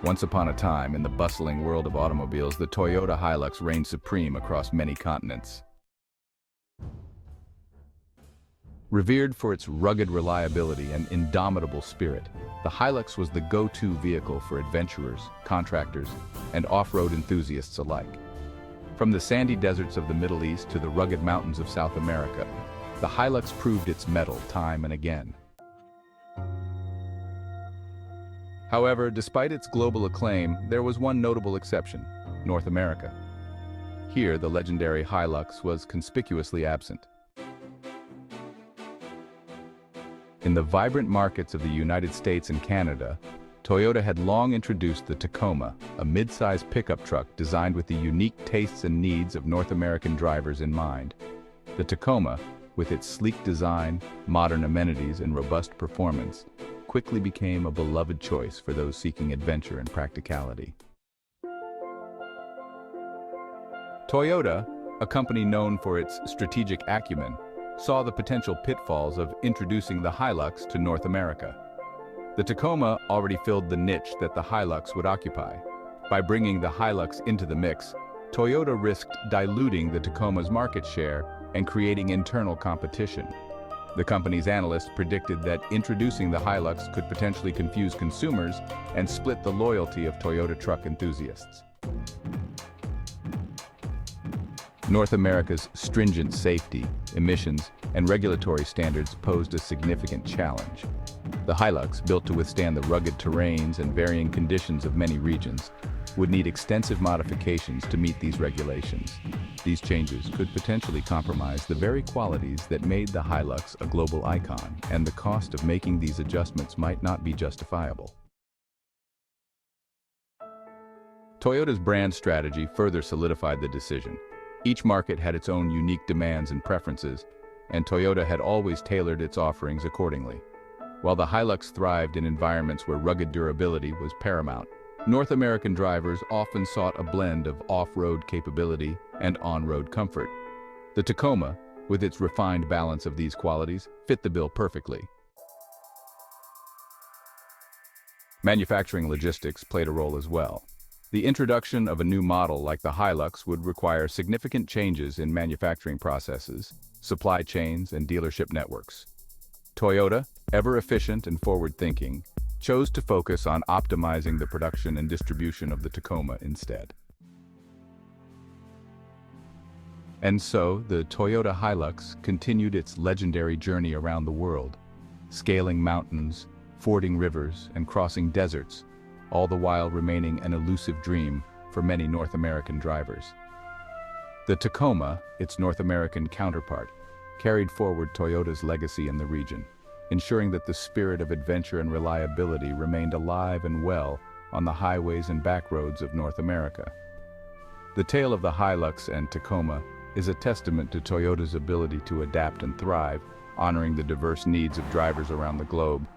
Once upon a time, in the bustling world of automobiles, the Toyota Hilux reigned supreme across many continents. Revered for its rugged reliability and indomitable spirit, the Hilux was the go-to vehicle for adventurers, contractors, and off-road enthusiasts alike. From the sandy deserts of the Middle East to the rugged mountains of South America, the Hilux proved its mettle time and again. However, despite its global acclaim, there was one notable exception: North America. Here, the legendary Hilux was conspicuously absent. In the vibrant markets of the United States and Canada, Toyota had long introduced the Tacoma, a mid-size pickup truck designed with the unique tastes and needs of North American drivers in mind. The Tacoma, with its sleek design, modern amenities, and robust performance, quickly became a beloved choice for those seeking adventure and practicality. Toyota, a company known for its strategic acumen, saw the potential pitfalls of introducing the Hilux to North America. The Tacoma already filled the niche that the Hilux would occupy. By bringing the Hilux into the mix, Toyota risked diluting the Tacoma's market share and creating internal competition. The company's analysts predicted that introducing the Hilux could potentially confuse consumers and split the loyalty of Toyota truck enthusiasts. North America's stringent safety, emissions, and regulatory standards posed a significant challenge. The Hilux, built to withstand the rugged terrains and varying conditions of many regions, would need extensive modifications to meet these regulations. These changes could potentially compromise the very qualities that made the Hilux a global icon, and the cost of making these adjustments might not be justifiable. Toyota's brand strategy further solidified the decision. Each market had its own unique demands and preferences, and Toyota had always tailored its offerings accordingly. While the Hilux thrived in environments where rugged durability was paramount, North American drivers often sought a blend of off-road capability and on-road comfort. The Tacoma, with its refined balance of these qualities, fit the bill perfectly. Manufacturing logistics played a role as well. The introduction of a new model like the Hilux would require significant changes in manufacturing processes, supply chains, and dealership networks. Toyota, ever efficient and forward-thinking, chose to focus on optimizing the production and distribution of the Tacoma instead. And so, the Toyota Hilux continued its legendary journey around the world, scaling mountains, fording rivers, and crossing deserts, all the while remaining an elusive dream for many North American drivers. The Tacoma, its North American counterpart, carried forward Toyota's legacy in the region, ensuring that the spirit of adventure and reliability remained alive and well on the highways and back roads of North America. The tale of the Hilux and Tacoma is a testament to Toyota's ability to adapt and thrive, honoring the diverse needs of drivers around the globe.